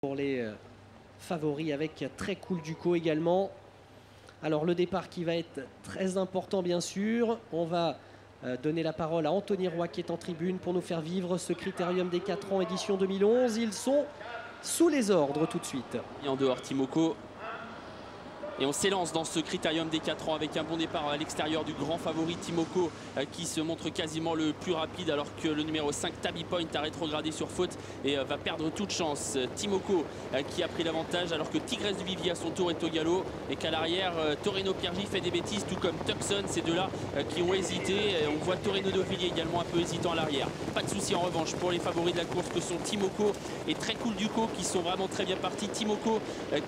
pour les favoris avec Très Cool Duco également. Alors le départ qui va être très important bien sûr. On va donner la parole à Anthony Roy qui est en tribune pour nous faire vivre ce Critérium des 4 ans édition 2011. Ils sont sous les ordres tout de suite. Et en dehors Timoko. Et on s'élance dans ce Critérium des 4 ans avec un bon départ à l'extérieur du grand favori Timoko qui se montre quasiment le plus rapide alors que le numéro 5 Tabby Point a rétrogradé sur faute et va perdre toute chance. Timoko qui a pris l'avantage alors que Tigresse du Vivier à son tour est au galop et qu'à l'arrière Torino Piergi fait des bêtises tout comme Tucson. Ces deux-là qui ont hésité. On voit Torino Dovillier également un peu hésitant à l'arrière. Pas de souci en revanche pour les favoris de la course que sont Timoko et Très Cool Duco qui sont vraiment très bien partis. Timoko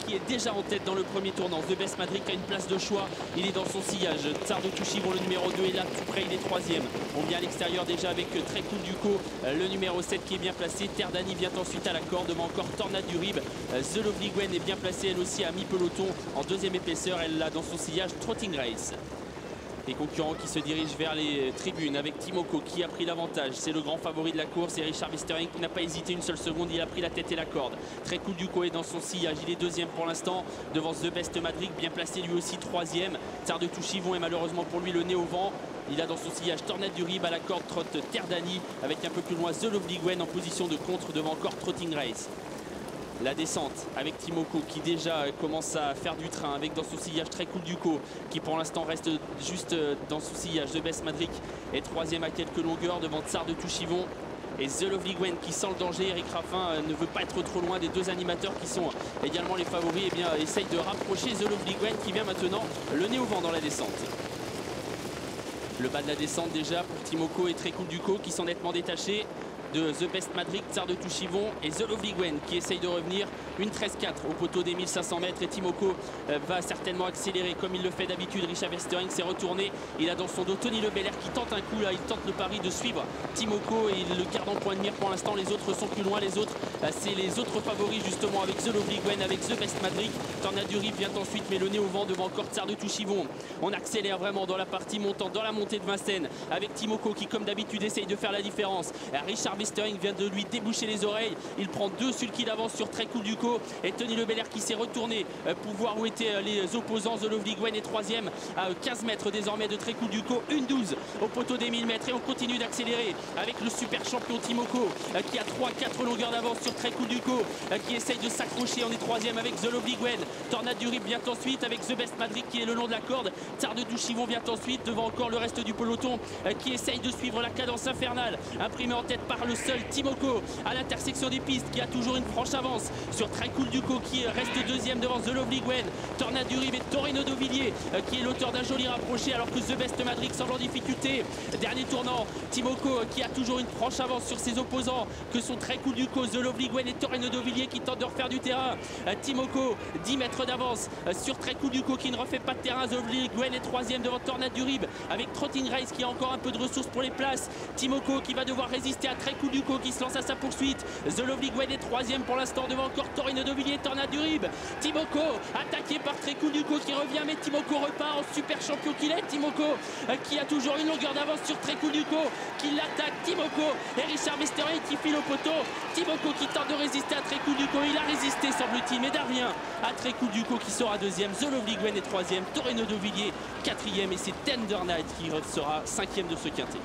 qui est déjà en tête dans le premier tournant. Best Madrid a une place de choix, il est dans son sillage. Tsar de Touchivon, le numéro 2 est là tout près, il est troisième. On vient à l'extérieur déjà avec Très Cool Duco, le numéro 7 qui est bien placé. Terdani vient ensuite à la corde, devant encore Tornade du Rib. The Lovely Gwen est bien placée elle aussi à mi-peloton en deuxième épaisseur. Elle a dans son sillage Trotting Race. Les concurrents qui se dirigent vers les tribunes avec Timoko qui a pris l'avantage. C'est le grand favori de la course et Richard Westering qui n'a pas hésité une seule seconde. Il a pris la tête et la corde. Très Cool Duco est dans son sillage. Il est deuxième pour l'instant devant The Best Madrid, bien placé lui aussi troisième. Tsar de Touchivon est malheureusement pour lui le nez au vent. Il a dans son sillage Tornade du Rib à la corde, trotte Terdani avec un peu plus loin The Lovely Gwen en position de contre devant encore Trotting Race. La descente avec Timoko qui déjà commence à faire du train avec dans son sillage Très Cool Duco qui pour l'instant reste juste dans son sillage. The Best Madrid est troisième à quelques longueurs devant Tsar de Touchivon et The Lovely Gwen qui sent le danger. Eric Raffin ne veut pas être trop loin des deux animateurs qui sont également les favoris. Et bien essaye de rapprocher The Lovely Gwen qui vient maintenant le nez au vent dans la descente. Le bas de la descente déjà pour Timoko et Très Cool Duco qui sont nettement détachés de The Best Madrid, Tsar de Touchivon et The Lovely Gwen qui essaye de revenir. Une 13-4 au poteau des 1500 mètres et Timoko va certainement accélérer comme il le fait d'habitude. Richard Westering s'est retourné. Il a dans son dos Tony Le Belair qui tente un coup là. Il tente le pari de suivre Timoko et il le garde en point de mire pour l'instant. Les autres sont plus loin. Les autres, c'est les autres favoris justement avec The Lovely Gwen, avec The Best Madrid. Tornade du Rib vient ensuite mais le nez au vent devant encore Tsar de Touchivon. On accélère vraiment dans la partie montante, dans la montée de Vincennes avec Timoko qui comme d'habitude essaye de faire la différence. Richard Westering vient de lui déboucher les oreilles. Il prend 2 sulky d'avance sur Très Cool Duco et Tony Le Belair qui s'est retourné pour voir où étaient les opposants. The Lovely Gwen est troisième à 15 mètres désormais de Très Cool Duco. 1-12 au poteau des 1000 mètres et on continue d'accélérer avec le super champion Timoko qui a 3-4 longueurs d'avance sur Très Cool Duco qui essaye de s'accrocher. On est troisième avec The Lovely Gwen. Tornade du Rib vient ensuite avec The Best Madrid qui est le long de la corde. Tsar de Touchivon vient ensuite devant encore le reste du peloton qui essaye de suivre la cadence infernale imprimée en tête par le seul Timoko à l'intersection des pistes qui a toujours une franche avance sur Très Cool Duco qui reste deuxième devant The Lovely Gwen. Tornade du Rib et Torino Dovillier qui est l'auteur d'un joli rapproché alors que The Best Madrid semble en difficulté. Dernier tournant, Timoko qui a toujours une franche avance sur ses opposants que sont Très Cool Duco, The Lovely Gwen et Torino Dovillier qui tentent de refaire du terrain. Timoko 10 mètres d'avance sur Très Cool Duco qui ne refait pas de terrain. The Lovely Gwen est troisième devant Tornade du Rib avec Trotting Race qui a encore un peu de ressources pour les places. Timoko qui va devoir résister à Très Cool Duco qui se lance à sa poursuite. The Lovely Gwen est troisième pour l'instant devant encore Torino Dovillier, Tornade du Rib. Timoko attaqué par Très Cool Duco qui revient mais Timoko repart en super champion qu'il est. Timoko qui a toujours une longueur d'avance sur Très Cool Duco qui l'attaque. Timoko et Richard Westering qui file au poteau. Timoko qui tente de résister à Très Cool Duco. Il a résisté semble-t-il mais d'arrière à Très Cool Duco qui sera deuxième. The Lovely Gwen est troisième. Torino Dovillier quatrième et c'est Tender Night qui sera cinquième de ce quintet.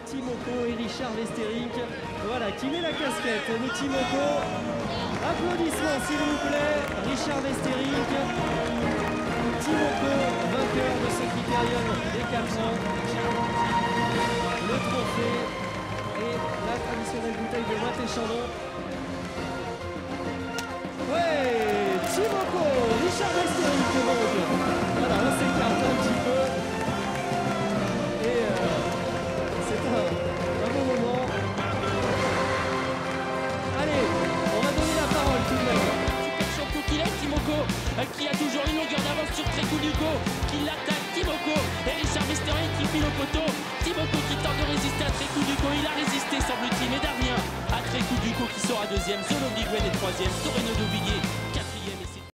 Timoko et Richard Westering, voilà qui met la casquette de Timoko. Applaudissements s'il vous plaît. Richard Westering, Timoko vainqueur de ce Critérium des 4 ans. Le trophée et la traditionnelle bouteille de Moët et Chandon. Ouais, Timoko, Richard Westering donc. Voilà, on s'écarte un petit peu. Et c'est un bon moment. Allez, on va donner la parole tout de même. Super champion qu'il est, Timoko, qui a toujours une longueur d'avance sur Très Cool Duco, qui l'attaque. Timoko et Richard Westering qui file au poteau. Timoko qui tente de résister à Très Cool Duco. Il a résisté semble-t-il, mais d'arrière à Très Cool Duco qui sera deuxième. The Lovely Gwen est troisième. Torino Dovillier